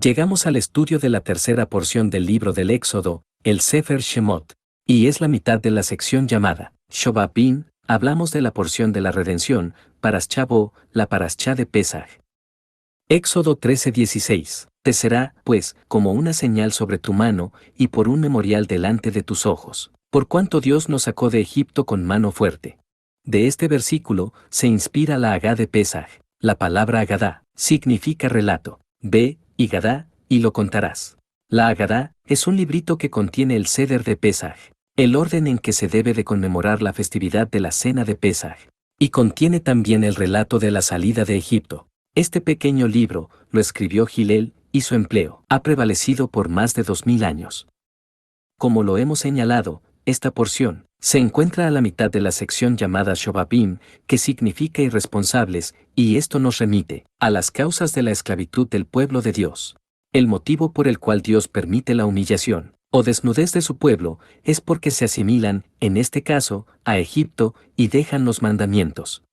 Llegamos al estudio de la tercera porción del libro del Éxodo, el Sefer Shemot, y es la mitad de la sección llamada Shobabim. Hablamos de la porción de la redención, Paraschá Bo, la Paraschá de Pesaj. Éxodo 13:16. Te será, pues, como una señal sobre tu mano, y por un memorial delante de tus ojos, por cuanto Dios nos sacó de Egipto con mano fuerte. De este versículo se inspira la Hagá de Pesaj. La palabra Agadá significa relato. Ve, y Gadá, y lo contarás. La Agadá es un librito que contiene el Seder de Pesaj, el orden en que se debe de conmemorar la festividad de la cena de Pesaj, y contiene también el relato de la salida de Egipto. Este pequeño libro lo escribió Hillel, y su empleo ha prevalecido por más de 2000 años. Como lo hemos señalado, esta porción se encuentra a la mitad de la sección llamada Shobabim, que significa irresponsables, y esto nos remite a las causas de la esclavitud del pueblo de Dios. El motivo por el cual Dios permite la humillación o desnudez de su pueblo es porque se asimilan, en este caso, a Egipto y dejan los mandamientos.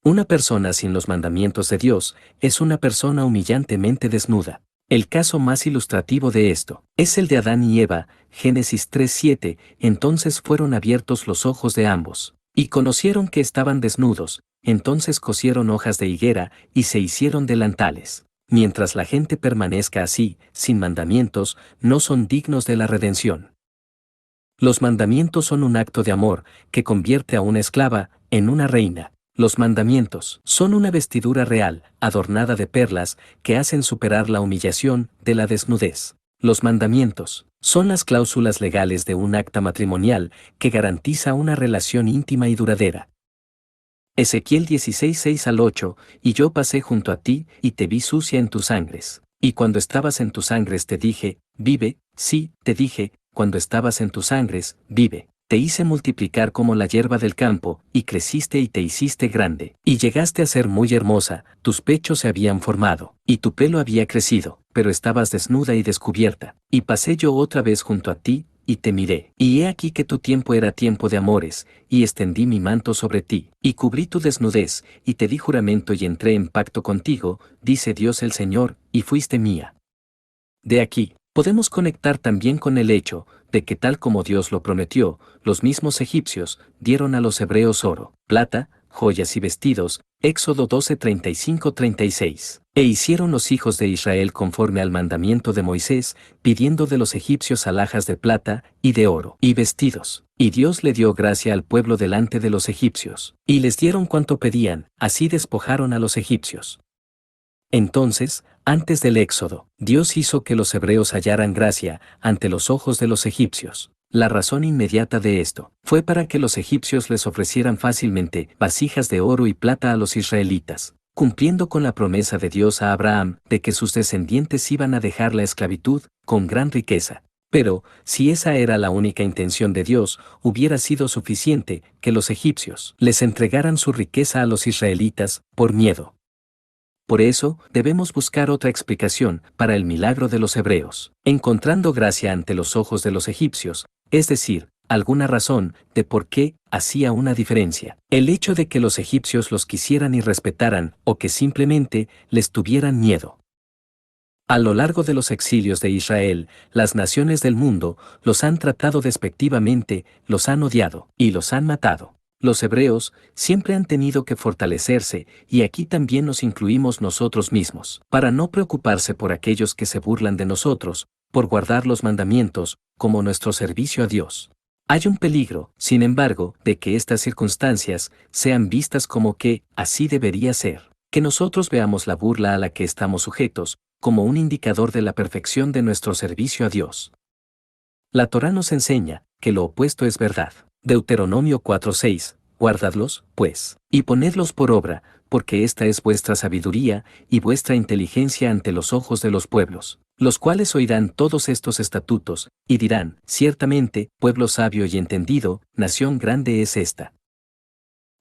Una persona sin los mandamientos de Dios es una persona humillantemente desnuda. El caso más ilustrativo de esto es el de Adán y Eva, Génesis 3:7. Entonces fueron abiertos los ojos de ambos, y conocieron que estaban desnudos, entonces cosieron hojas de higuera y se hicieron delantales. Mientras la gente permanezca así, sin mandamientos, no son dignos de la redención. Los mandamientos son un acto de amor que convierte a una esclava en una reina. Los mandamientos son una vestidura real, adornada de perlas, que hacen superar la humillación de la desnudez. Los mandamientos son las cláusulas legales de un acta matrimonial que garantiza una relación íntima y duradera. Ezequiel 16:6-8, y yo pasé junto a ti, y te vi sucia en tus sangres. Y cuando estabas en tus sangres te dije, vive, sí, te dije, cuando estabas en tus sangres, vive. Te hice multiplicar como la hierba del campo, y creciste y te hiciste grande, y llegaste a ser muy hermosa, tus pechos se habían formado, y tu pelo había crecido, pero estabas desnuda y descubierta. Y pasé yo otra vez junto a ti, y te miré, y he aquí que tu tiempo era tiempo de amores, y extendí mi manto sobre ti, y cubrí tu desnudez, y te di juramento y entré en pacto contigo, dice Dios el Señor, y fuiste mía. De aquí podemos conectar también con el hecho de que tal como Dios lo prometió, los mismos egipcios dieron a los hebreos oro, plata, joyas y vestidos, Éxodo 12:35-36. E hicieron los hijos de Israel conforme al mandamiento de Moisés, pidiendo de los egipcios alhajas de plata, y de oro, y vestidos. Y Dios le dio gracia al pueblo delante de los egipcios, y les dieron cuanto pedían, así despojaron a los egipcios. Entonces, antes del Éxodo, Dios hizo que los hebreos hallaran gracia ante los ojos de los egipcios. La razón inmediata de esto fue para que los egipcios les ofrecieran fácilmente vasijas de oro y plata a los israelitas, cumpliendo con la promesa de Dios a Abraham de que sus descendientes iban a dejar la esclavitud con gran riqueza. Pero, si esa era la única intención de Dios, hubiera sido suficiente que los egipcios les entregaran su riqueza a los israelitas por miedo. Por eso, debemos buscar otra explicación para el milagro de los hebreos, encontrando gracia ante los ojos de los egipcios, es decir, alguna razón de por qué hacía una diferencia. El hecho de que los egipcios los quisieran y respetaran, o que simplemente les tuvieran miedo. A lo largo de los exilios de Israel, las naciones del mundo los han tratado despectivamente, los han odiado y los han matado. Los hebreos siempre han tenido que fortalecerse, y aquí también nos incluimos nosotros mismos, para no preocuparse por aquellos que se burlan de nosotros, por guardar los mandamientos, como nuestro servicio a Dios. Hay un peligro, sin embargo, de que estas circunstancias sean vistas como que así debería ser, que nosotros veamos la burla a la que estamos sujetos, como un indicador de la perfección de nuestro servicio a Dios. La Torá nos enseña que lo opuesto es verdad. Deuteronomio 4:6, guardadlos, pues, y ponedlos por obra, porque esta es vuestra sabiduría y vuestra inteligencia ante los ojos de los pueblos, los cuales oirán todos estos estatutos, y dirán, ciertamente, pueblo sabio y entendido, nación grande es esta.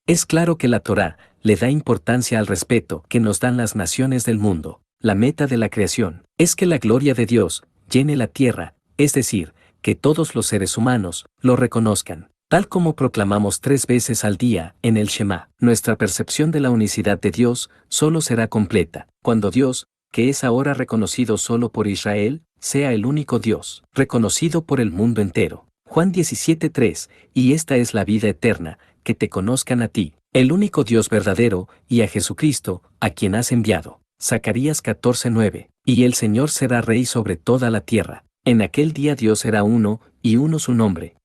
Es claro que la Torá le da importancia al respeto que nos dan las naciones del mundo. La meta de la creación es que la gloria de Dios llene la tierra, es decir, que todos los seres humanos lo reconozcan. Tal como proclamamos 3 veces al día en el Shema, nuestra percepción de la unicidad de Dios solo será completa cuando Dios que es ahora reconocido solo por Israel, sea el único Dios, reconocido por el mundo entero. Juan 17:3, y esta es la vida eterna, que te conozcan a ti, el único Dios verdadero, y a Jesucristo, a quien has enviado. Zacarías 14:9, y el Señor será rey sobre toda la tierra. En aquel día Dios será uno, y uno su nombre.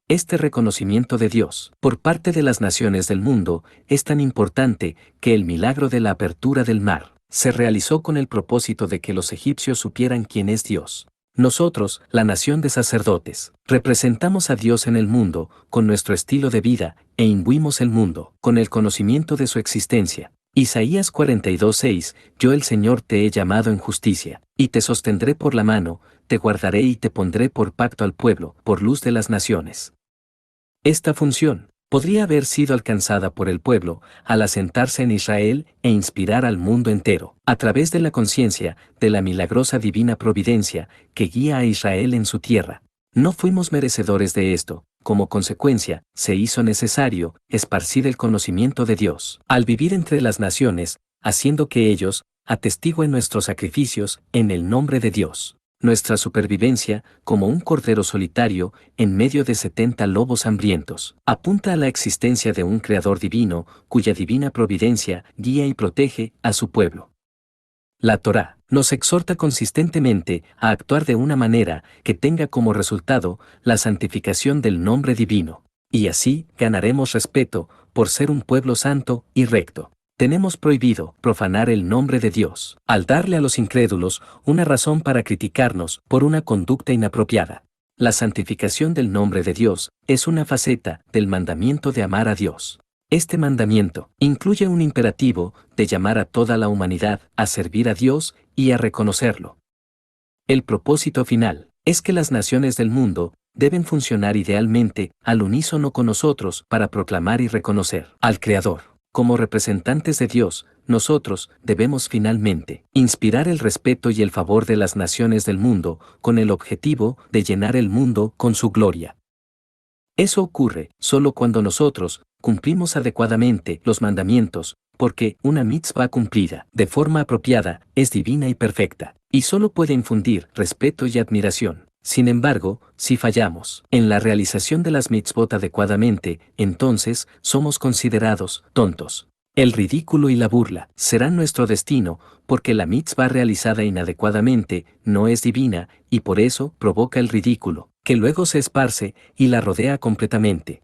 Este reconocimiento de Dios, por parte de las naciones del mundo, es tan importante que el milagro de la apertura del mar se realizó con el propósito de que los egipcios supieran quién es Dios. Nosotros, la nación de sacerdotes, representamos a Dios en el mundo con nuestro estilo de vida e imbuimos el mundo con el conocimiento de su existencia. Isaías 42:6, yo el Señor te he llamado en justicia, y te sostendré por la mano, te guardaré y te pondré por pacto al pueblo, por luz de las naciones. Esta función podría haber sido alcanzada por el pueblo al asentarse en Israel e inspirar al mundo entero, a través de la conciencia de la milagrosa divina providencia que guía a Israel en su tierra. No fuimos merecedores de esto. Como consecuencia, se hizo necesario esparcir el conocimiento de Dios, al vivir entre las naciones, haciendo que ellos atestiguen nuestros sacrificios en el nombre de Dios. Nuestra supervivencia, como un cordero solitario, en medio de 70 lobos hambrientos, apunta a la existencia de un Creador divino, cuya divina providencia guía y protege a su pueblo. La Torá nos exhorta consistentemente a actuar de una manera que tenga como resultado la santificación del nombre divino, y así ganaremos respeto por ser un pueblo santo y recto. Tenemos prohibido profanar el nombre de Dios, al darle a los incrédulos una razón para criticarnos por una conducta inapropiada. La santificación del nombre de Dios es una faceta del mandamiento de amar a Dios. Este mandamiento incluye un imperativo de llamar a toda la humanidad a servir a Dios y a reconocerlo. El propósito final es que las naciones del mundo deben funcionar idealmente al unísono con nosotros para proclamar y reconocer al Creador. Como representantes de Dios, nosotros debemos finalmente inspirar el respeto y el favor de las naciones del mundo con el objetivo de llenar el mundo con su gloria. Eso ocurre solo cuando nosotros cumplimos adecuadamente los mandamientos, porque una mitzvah cumplida de forma apropiada es divina y perfecta, y solo puede infundir respeto y admiración. Sin embargo, si fallamos en la realización de las mitzvot adecuadamente, entonces somos considerados tontos. El ridículo y la burla serán nuestro destino, porque la mitzvah realizada inadecuadamente no es divina y por eso provoca el ridículo, que luego se esparce y la rodea completamente.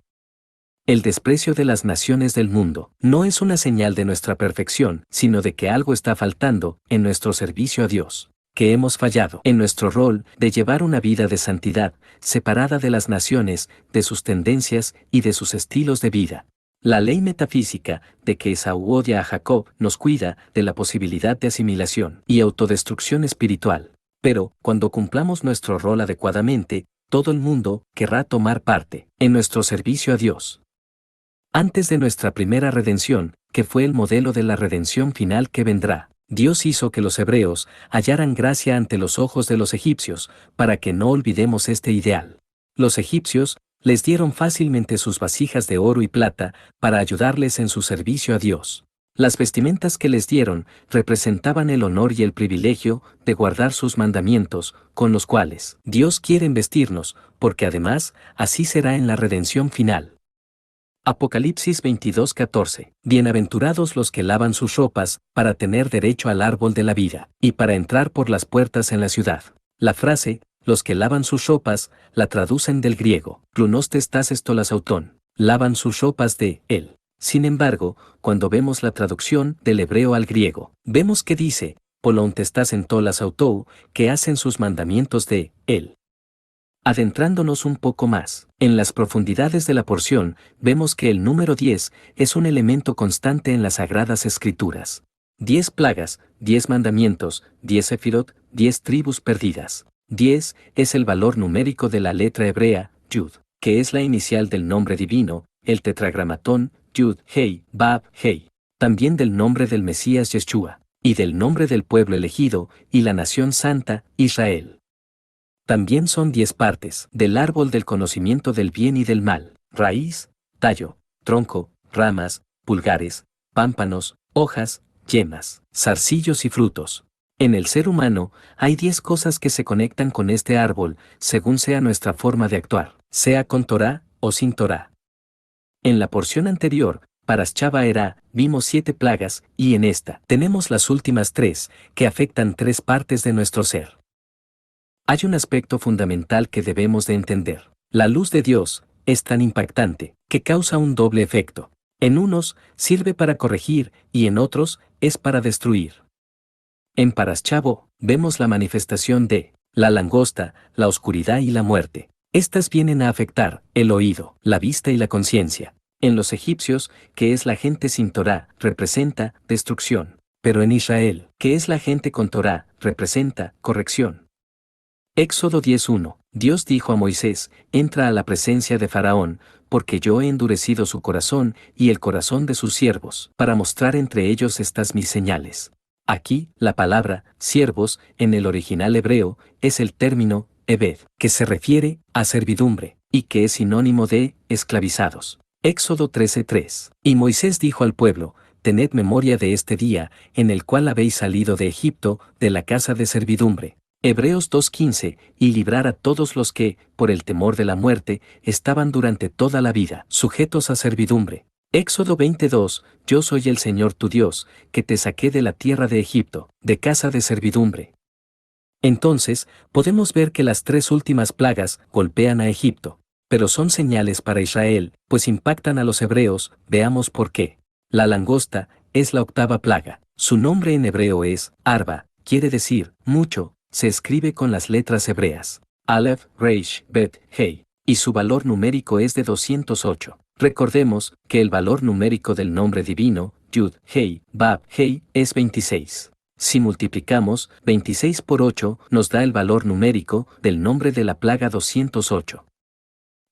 El desprecio de las naciones del mundo no es una señal de nuestra perfección, sino de que algo está faltando en nuestro servicio a Dios, que hemos fallado en nuestro rol de llevar una vida de santidad, separada de las naciones, de sus tendencias y de sus estilos de vida. La ley metafísica de que Esaú odia a Jacob nos cuida de la posibilidad de asimilación y autodestrucción espiritual. Pero, cuando cumplamos nuestro rol adecuadamente, todo el mundo querrá tomar parte en nuestro servicio a Dios. Antes de nuestra primera redención, que fue el modelo de la redención final que vendrá, Dios hizo que los hebreos hallaran gracia ante los ojos de los egipcios, para que no olvidemos este ideal. Los egipcios les dieron fácilmente sus vasijas de oro y plata para ayudarles en su servicio a Dios. Las vestimentas que les dieron representaban el honor y el privilegio de guardar sus mandamientos, con los cuales Dios quiere vestirnos, porque además así será en la redención final. Apocalipsis 22:14. Bienaventurados los que lavan sus ropas, para tener derecho al árbol de la vida, y para entrar por las puertas en la ciudad. La frase, los que lavan sus ropas, la traducen del griego, klunostes tases tolasautón, lavan sus ropas de él. Sin embargo, cuando vemos la traducción del hebreo al griego, vemos que dice, polontestas en tolasautou, que hacen sus mandamientos de él. Adentrándonos un poco más, en las profundidades de la porción, vemos que el número 10 es un elemento constante en las Sagradas Escrituras. 10 plagas, 10 mandamientos, 10 sefirot, 10 tribus perdidas. 10 es el valor numérico de la letra hebrea, Yud, que es la inicial del nombre divino, el tetragramatón, Yud, Hei, Bab, Hei. También del nombre del Mesías Yeshua, y del nombre del pueblo elegido, y la nación santa, Israel. También son 10 partes del árbol del conocimiento del bien y del mal: raíz, tallo, tronco, ramas, pulgares, pámpanos, hojas, yemas, zarcillos y frutos. En el ser humano, hay 10 cosas que se conectan con este árbol, según sea nuestra forma de actuar, sea con Torá o sin Torá. En la porción anterior, Paraschá era, vimos 7 plagas, y en esta, tenemos las últimas 3, que afectan 3 partes de nuestro ser. Hay un aspecto fundamental que debemos de entender. La luz de Dios es tan impactante, que causa un doble efecto. En unos, sirve para corregir, y en otros, es para destruir. En Paraschá vemos la manifestación de la langosta, la oscuridad y la muerte. Estas vienen a afectar el oído, la vista y la conciencia. En los egipcios, que es la gente sin Torá, representa destrucción. Pero en Israel, que es la gente con Torá, representa corrección. Éxodo 10:1. Dios dijo a Moisés: entra a la presencia de Faraón, porque yo he endurecido su corazón y el corazón de sus siervos, para mostrar entre ellos estas mis señales. Aquí, la palabra siervos, en el original hebreo, es el término ebed, que se refiere a servidumbre, y que es sinónimo de esclavizados. Éxodo 13:3. Y Moisés dijo al pueblo: tened memoria de este día, en el cual habéis salido de Egipto, de la casa de servidumbre. Hebreos 2:15, y librar a todos los que, por el temor de la muerte, estaban durante toda la vida sujetos a servidumbre. Éxodo 22, yo soy el Señor tu Dios, que te saqué de la tierra de Egipto, de casa de servidumbre. Entonces, podemos ver que las 3 últimas plagas golpean a Egipto, pero son señales para Israel, pues impactan a los hebreos. Veamos por qué. La langosta es la 8ª plaga. Su nombre en hebreo es Arba, quiere decir mucho, se escribe con las letras hebreas Aleph, Reish, Bet, Hei, y su valor numérico es de 208. Recordemos que el valor numérico del nombre divino, Yud, Hei, Bab, Hei, es 26. Si multiplicamos 26 por 8, nos da el valor numérico del nombre de la plaga 208.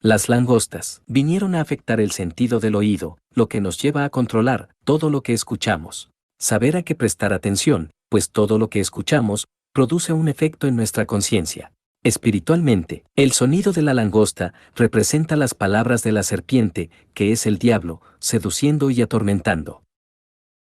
Las langostas vinieron a afectar el sentido del oído, lo que nos lleva a controlar todo lo que escuchamos. Saber a qué prestar atención, pues todo lo que escuchamos produce un efecto en nuestra conciencia. Espiritualmente, el sonido de la langosta representa las palabras de la serpiente, que es el diablo, seduciendo y atormentando.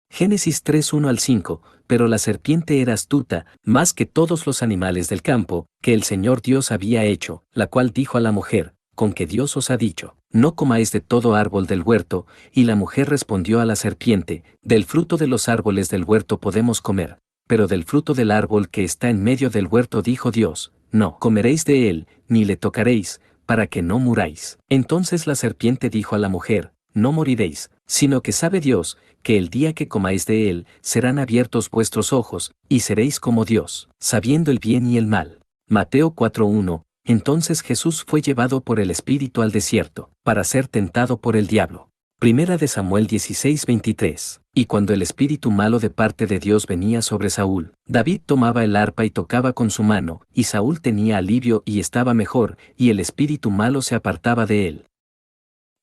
Génesis 3:1-5, pero la serpiente era astuta, más que todos los animales del campo, que el Señor Dios había hecho, la cual dijo a la mujer: con que Dios os ha dicho, no comáis de todo árbol del huerto, y la mujer respondió a la serpiente: del fruto de los árboles del huerto podemos comer, pero del fruto del árbol que está en medio del huerto dijo Dios: no comeréis de él, ni le tocaréis, para que no muráis. Entonces la serpiente dijo a la mujer: no moriréis, sino que sabe Dios, que el día que comáis de él, serán abiertos vuestros ojos, y seréis como Dios, sabiendo el bien y el mal. Mateo 4:1. Entonces Jesús fue llevado por el Espíritu al desierto, para ser tentado por el diablo. Primera de Samuel 16:23. Y cuando el espíritu malo de parte de Dios venía sobre Saúl, David tomaba el arpa y tocaba con su mano, y Saúl tenía alivio y estaba mejor, y el espíritu malo se apartaba de él.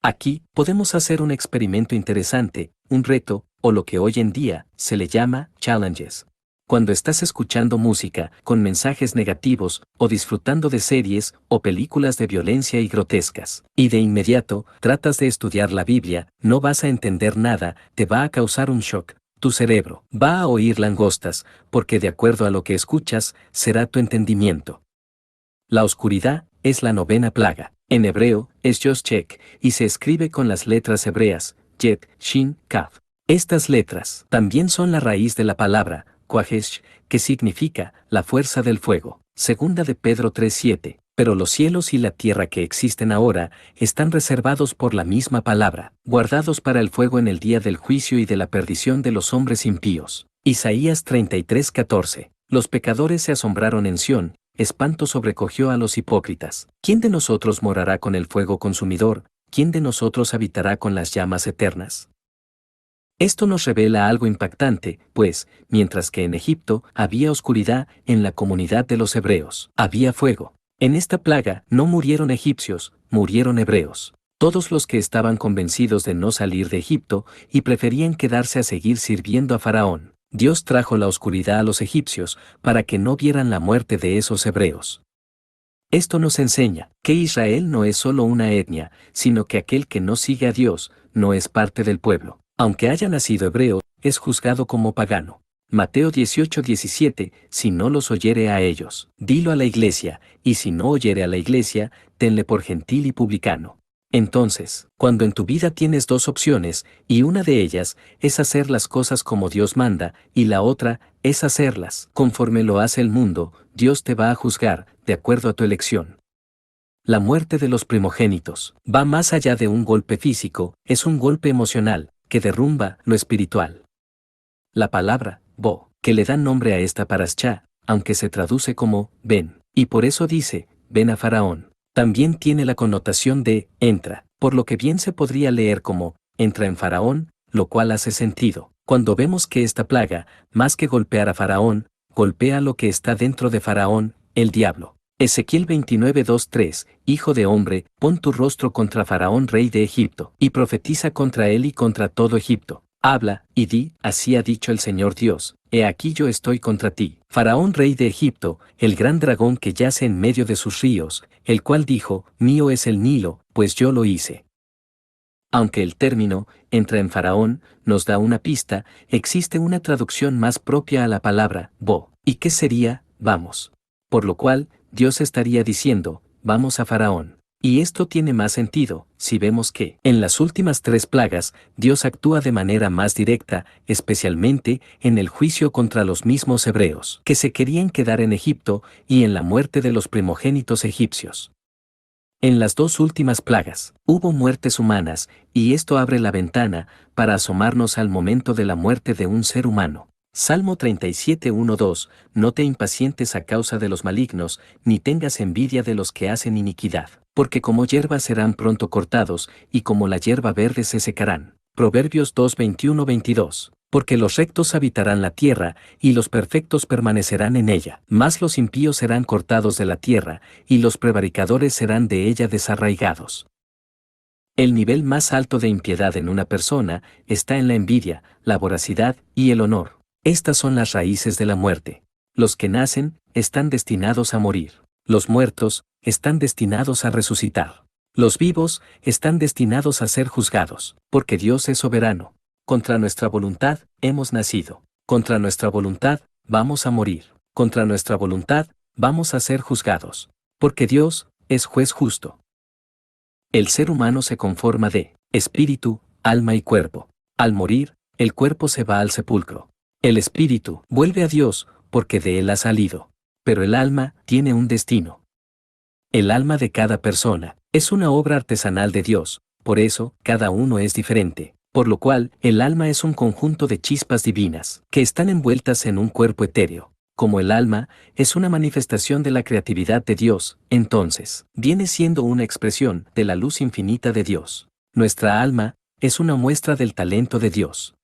Aquí, podemos hacer un experimento interesante, un reto, o lo que hoy en día se le llama challenges. Cuando estás escuchando música con mensajes negativos, o disfrutando de series o películas de violencia y grotescas, y de inmediato tratas de estudiar la Biblia, no vas a entender nada, te va a causar un shock. Tu cerebro va a oír langostas, porque de acuerdo a lo que escuchas, será tu entendimiento. La oscuridad es la 9ª plaga. En hebreo, es Yoshchek, y se escribe con las letras hebreas, Yet, Shin, Kaf. Estas letras también son la raíz de la palabra Koahesh, que significa la fuerza del fuego. Segunda de Pedro 3:7. Pero los cielos y la tierra que existen ahora están reservados por la misma palabra, guardados para el fuego en el día del juicio y de la perdición de los hombres impíos. Isaías 33:14. Los pecadores se asombraron en Sión, espanto sobrecogió a los hipócritas. ¿Quién de nosotros morará con el fuego consumidor? ¿Quién de nosotros habitará con las llamas eternas? Esto nos revela algo impactante, pues, mientras que en Egipto había oscuridad, en la comunidad de los hebreos había fuego. En esta plaga no murieron egipcios, murieron hebreos. Todos los que estaban convencidos de no salir de Egipto y preferían quedarse a seguir sirviendo a Faraón. Dios trajo la oscuridad a los egipcios para que no vieran la muerte de esos hebreos. Esto nos enseña que Israel no es solo una etnia, sino que aquel que no sigue a Dios no es parte del pueblo. Aunque haya nacido hebreo, es juzgado como pagano. Mateo 18:17, si no los oyere a ellos, dilo a la iglesia, y si no oyere a la iglesia, tenle por gentil y publicano. Entonces, cuando en tu vida tienes dos opciones, y una de ellas es hacer las cosas como Dios manda, y la otra es hacerlas conforme lo hace el mundo, Dios te va a juzgar, de acuerdo a tu elección. La muerte de los primogénitos va más allá de un golpe físico, es un golpe emocional, que derrumba lo espiritual. La palabra, bo, que le dan nombre a esta parashá, aunque se traduce como, ven, y por eso dice, ven a Faraón, también tiene la connotación de, entra, por lo que bien se podría leer como, entra en Faraón, lo cual hace sentido, cuando vemos que esta plaga, más que golpear a Faraón, golpea lo que está dentro de Faraón, el diablo. Ezequiel 29:2-3, Hijo de hombre, pon tu rostro contra Faraón rey de Egipto, y profetiza contra él y contra todo Egipto. Habla, y di, así ha dicho el Señor Dios, he aquí yo estoy contra ti, Faraón rey de Egipto, el gran dragón que yace en medio de sus ríos, el cual dijo, mío es el Nilo, pues yo lo hice. Aunque el término, entra en Faraón, nos da una pista, existe una traducción más propia a la palabra, bo, ¿y qué sería, vamos? Por lo cual, Dios estaría diciendo, vamos a Faraón. Y esto tiene más sentido, si vemos que, en las últimas 3 plagas, Dios actúa de manera más directa, especialmente en el juicio contra los mismos hebreos, que se querían quedar en Egipto, y en la muerte de los primogénitos egipcios. En las 2 últimas plagas, hubo muertes humanas, y esto abre la ventana, para asomarnos al momento de la muerte de un ser humano. Salmo 37:1-2, no te impacientes a causa de los malignos, ni tengas envidia de los que hacen iniquidad, porque como hierba serán pronto cortados, y como la hierba verde se secarán. Proverbios 2:21-22, porque los rectos habitarán la tierra, y los perfectos permanecerán en ella, mas los impíos serán cortados de la tierra, y los prevaricadores serán de ella desarraigados. El nivel más alto de impiedad en una persona está en la envidia, la voracidad y el honor. Estas son las raíces de la muerte. Los que nacen, están destinados a morir. Los muertos, están destinados a resucitar. Los vivos, están destinados a ser juzgados, porque Dios es soberano. Contra nuestra voluntad, hemos nacido. Contra nuestra voluntad, vamos a morir. Contra nuestra voluntad, vamos a ser juzgados. Porque Dios, es juez justo. El ser humano se conforma de espíritu, alma y cuerpo. Al morir, el cuerpo se va al sepulcro. El espíritu vuelve a Dios, porque de él ha salido. Pero el alma tiene un destino. El alma de cada persona es una obra artesanal de Dios, por eso, cada uno es diferente, por lo cual, el alma es un conjunto de chispas divinas, que están envueltas en un cuerpo etéreo. Como el alma es una manifestación de la creatividad de Dios, entonces, viene siendo una expresión de la luz infinita de Dios. Nuestra alma es una muestra del talento de Dios.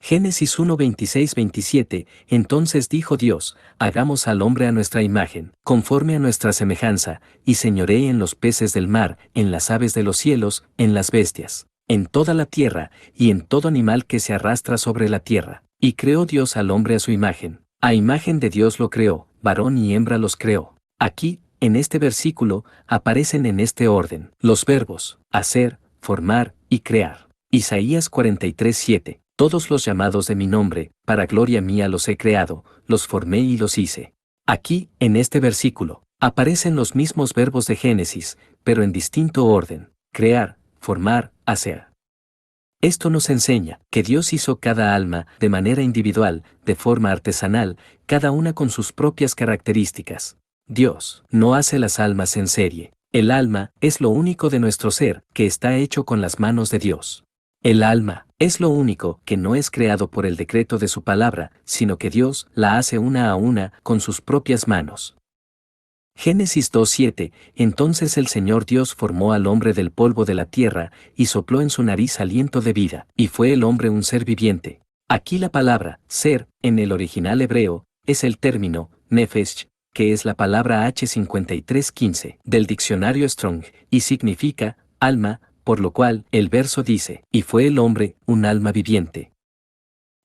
Génesis 1:26-27, entonces dijo Dios, hagamos al hombre a nuestra imagen, conforme a nuestra semejanza, y señoree en los peces del mar, en las aves de los cielos, en las bestias, en toda la tierra, y en todo animal que se arrastra sobre la tierra. Y creó Dios al hombre a su imagen. A imagen de Dios lo creó, varón y hembra los creó. Aquí, en este versículo, aparecen en este orden los verbos, hacer, formar y crear. Isaías 43:7. Todos los llamados de mi nombre, para gloria mía los he creado, los formé y los hice. Aquí, en este versículo, aparecen los mismos verbos de Génesis, pero en distinto orden: crear, formar, hacer. Esto nos enseña que Dios hizo cada alma de manera individual, de forma artesanal, cada una con sus propias características. Dios no hace las almas en serie. El alma es lo único de nuestro ser que está hecho con las manos de Dios. El alma es lo único que no es creado por el decreto de su palabra, sino que Dios la hace una a una con sus propias manos. Génesis 2:7, entonces el Señor Dios formó al hombre del polvo de la tierra, y sopló en su nariz aliento de vida, y fue el hombre un ser viviente. Aquí la palabra, ser, en el original hebreo, es el término, nefesh, que es la palabra H5315, del diccionario Strong, y significa, alma, por lo cual, el verso dice, y fue el hombre, un alma viviente.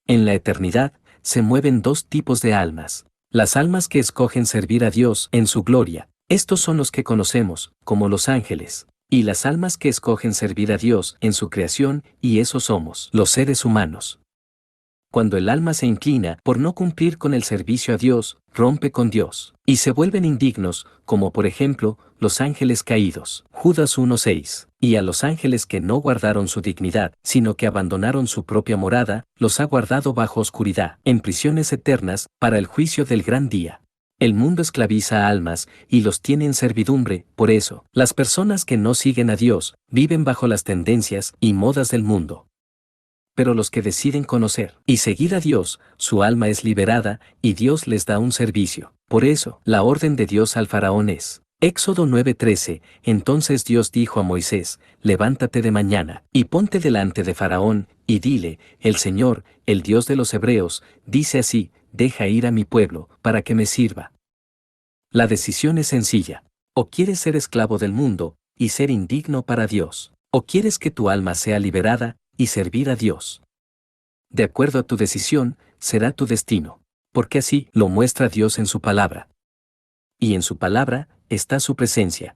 En la eternidad, se mueven 2 tipos de almas. Las almas que escogen servir a Dios en su gloria, estos son los que conocemos, como los ángeles, y las almas que escogen servir a Dios en su creación, y esos somos, los seres humanos. Cuando el alma se inclina por no cumplir con el servicio a Dios, rompe con Dios, y se vuelven indignos, como por ejemplo, los ángeles caídos. Judas 1:6. Y a los ángeles que no guardaron su dignidad, sino que abandonaron su propia morada, los ha guardado bajo oscuridad, en prisiones eternas, para el juicio del gran día. El mundo esclaviza a almas y los tiene en servidumbre, por eso, las personas que no siguen a Dios, viven bajo las tendencias y modas del mundo. Pero los que deciden conocer y seguir a Dios, su alma es liberada y Dios les da un servicio. Por eso, la orden de Dios al faraón es: Éxodo 9:13, entonces Dios dijo a Moisés, levántate de mañana, y ponte delante de Faraón, y dile, el Señor, el Dios de los hebreos, dice así, deja ir a mi pueblo, para que me sirva. La decisión es sencilla. O quieres ser esclavo del mundo, y ser indigno para Dios, o quieres que tu alma sea liberada, y servir a Dios. De acuerdo a tu decisión, será tu destino, porque así lo muestra Dios en su palabra. Y en su palabra está su presencia,